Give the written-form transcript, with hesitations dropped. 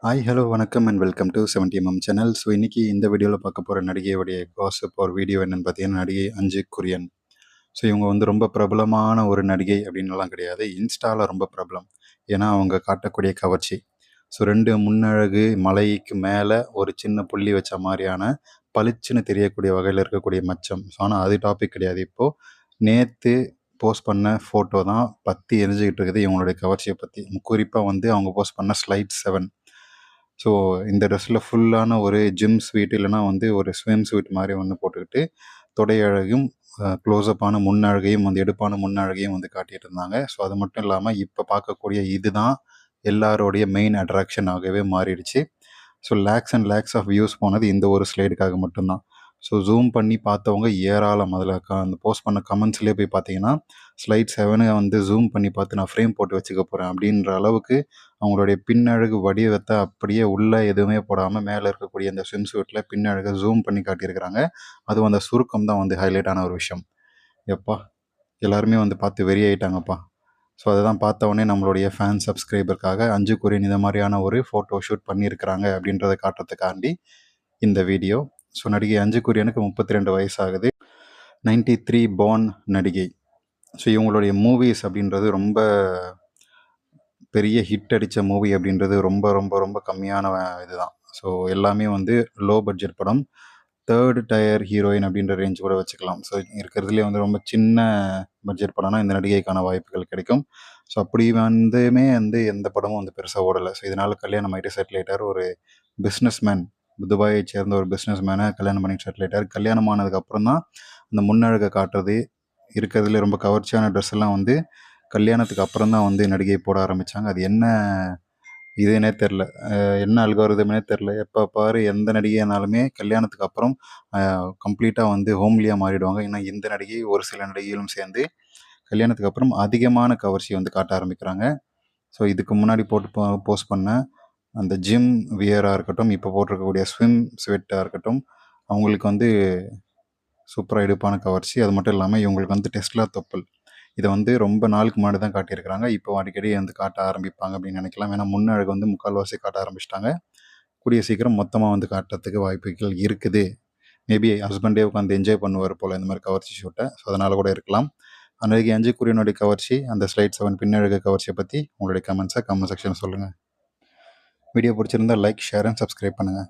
Hi, hello, வணக்கம் and welcome to 70mm channel. So இன்னைக்கு இந்த வீடியோவில் பார்க்க போகிற நடிகையுடைய காசிப் ஒரு வீடியோ என்னன்னு பார்த்தீங்கன்னா, நடிகை அஞ்சு குரியன். ஸோ இவங்க வந்து ரொம்ப பிரபலமான ஒரு நடிகை அப்படின்னுலாம் கிடையாது. இன்ஸ்டாவில் ரொம்ப பிரபலம். ஏன்னா அவங்க காட்டக்கூடிய கவர்ச்சி. ஸோ 2 முன்னழகு மலைக்கு மேலே ஒரு சின்ன புள்ளி வச்ச மாதிரியான பளிச்சுன்னு தெரியக்கூடிய வகையில் இருக்கக்கூடிய மச்சம். ஸோ ஆனால் அது டாபிக் கிடையாது இப்போது. நேற்று போஸ்ட் பண்ண ஃபோட்டோ தான் பற்றி எரிஞ்சுக்கிட்டு இருக்குது இவங்களுடைய கவர்ச்சியை பற்றி. குறிப்பாக வந்து அவங்க போஸ்ட் பண்ண ஸ்லைட் 7. ஸோ இந்த ட்ரெஸ்ஸில் ஃபுல்லான ஒரு ஜிம் ஸ்வீட் இல்லைனா வந்து ஒரு ஸ்விம் ஸ்வீட் மாதிரி ஒன்று போட்டுக்கிட்டு தொடை அழகும் க்ளோஸ்அப்பான முன்னழகையும் வந்து எடுப்பான முன்னழகையும் வந்து காட்டிகிட்டு இருந்தாங்க. ஸோ அது மட்டும் இல்லாமல் இப்போ பார்க்கக்கூடிய இதுதான் எல்லாரோடைய மெயின் அட்ராக்ஷனாகவே மாறிடுச்சு. So lakes and lakes of views போனது இந்த ஒரு ஸ்லைடுக்காக மட்டும்தான். ஸோ ஜூம் பண்ணி பார்த்தவங்க ஏராளம். அதில் அந்த போஸ்ட் பண்ண கமெண்ட்ஸ்லேயே போய் பார்த்தீங்கன்னா, ஸ்லைட் 7 வந்து ஜூம் பண்ணி பார்த்து நான் ஃப்ரேம் போட்டு வச்சுக்க போகிறேன் அப்படின்ற அளவுக்கு அவங்களுடைய பின்னழகு வடிவத்தை அப்படியே உள்ளே எதுவுமே போடாமல் மேலே இருக்கக்கூடிய அந்த ஸ்விம் சூட்டில் பின்னழகை ஜூம் பண்ணி காட்டியிருக்கிறாங்க. அதுவும் அந்த சுருக்கம் தான் வந்து ஹைலைட்டான ஒரு விஷயம். எப்பா, எல்லாருமே வந்து பார்த்து வெறி ஆயிட்டாங்கப்பா. ஸோ அததான் பார்த்த உடனே நம்மளுடைய ஃபேன் சப்ஸ்கிரைபருக்காக அஞ்சு கொரியன் இந்த மாதிரியான ஒரு ஃபோட்டோ ஷூட் பண்ணியிருக்கிறாங்க அப்படின்றத காட்டுறதுக்காண்டி இந்த வீடியோ. ஸோ நடிகை அஞ்சு கொரியனுக்கு 32 வயசாகுது. 93 பார்ன் நடிகை. ஸோ இவங்களுடைய மூவிஸ் அப்படின்றது ரொம்ப பெரிய ஹிட் அடித்த மூவி அப்படின்றது ரொம்ப ரொம்ப ரொம்ப கம்மியான இதுதான். ஸோ எல்லாமே வந்து லோ பட்ஜெட் படம். தேர்டு டயர் ஹீரோயின் அப்படின்ற ரேஞ்ச் கூட வச்சுக்கலாம். ஸோ இருக்கிறதுலே வந்து ரொம்ப சின்ன பட்ஜெட் படம்னா இந்த நடிகைக்கான வாய்ப்புகள் கிடைக்கும். ஸோ அப்படி வந்துமே வந்து எந்த படமும் வந்து பெருசாக ஓடலை. ஸோ இதனால் கல்யாணம் ஆகிட்டு செட்டில் ஆகிட்டார். ஒரு பிஸ்னஸ் மேன், துபாயை சேர்ந்த ஒரு பிஸ்னஸ் மேனை கல்யாணம் பண்ணி செட்டில் ஆகிட்டார். கல்யாணம் ஆனதுக்கப்புறம் தான் அந்த முன்னழகை காட்டுறது, இருக்கிறதுலே ரொம்ப கவர்ச்சியான ட்ரெஸ் எல்லாம் வந்து கல்யாணத்துக்கு அப்புறம் தான் வந்து நடிகை போட ஆரம்பித்தாங்க. அது என்ன இதுன்னே தெரில, என்ன அல்காரிதம்னே தெரில. எப்போ பாரு எந்த நடிகையானாலுமே கல்யாணத்துக்கு அப்புறம் கம்ப்ளீட்டாக வந்து ஹோம்லியாக மாறிடுவாங்க. ஏன்னா இந்த நடிகை ஒரு சில நடிகைகளும் சேர்ந்து கல்யாணத்துக்கு அப்புறம் அதிகமான கவர்ச்சி வந்து காட்ட ஆரம்பிக்கிறாங்க. ஸோ இதுக்கு முன்னாடி போஸ்ட் பண்ண அந்த ஜிம் வியராக இருக்கட்டும், இப்போ போட்டிருக்கக்கூடிய ஸ்விம் ஸ்வெட்டாக இருக்கட்டும், அவங்களுக்கு வந்து சூப்பராக எடுப்பான கவர்ச்சி. அது மட்டும் இல்லாமல் இவங்களுக்கு வந்து டெஸ்லா தொப்பல். இதை வந்து ரொம்ப நாளுக்கு முன்னாடி தான் காட்டியிருக்கிறாங்க. இப்போ அடிக்கடி வந்து காட்ட ஆரம்பிப்பாங்க அப்படின்னு நினைக்கலாம். ஏன்னா முன்னழகு வந்து முக்கால்வாசி காட்ட ஆரம்பிச்சிட்டாங்க. கூடிய சீக்கிரம் மொத்தமாக வந்து காட்டுறதுக்கு வாய்ப்புகள் இருக்குது. மேபி ஹஸ்பண்டே உட்காந்து என்ஜாய் பண்ணுவார் போல் இந்த மாதிரி கவர்ச்சி ஷூட்டை. ஸோ அதனால் கூட இருக்கலாம். அன்றைக்கி அஞ்சு குரியனுடைய கவர்ச்சி, அந்த ஸ்லைட் 7 பின்னழகு கவர்ச்சியை பற்றி உங்களுடைய கமெண்ட்ஸை கமெண்ட் செக்ஷன் சொல்லுங்கள். வீடியோ பிடிச்சிருந்தால் லைக், ஷேர் அண்ட் சப்ஸ்கிரைப் பண்ணுங்கள்.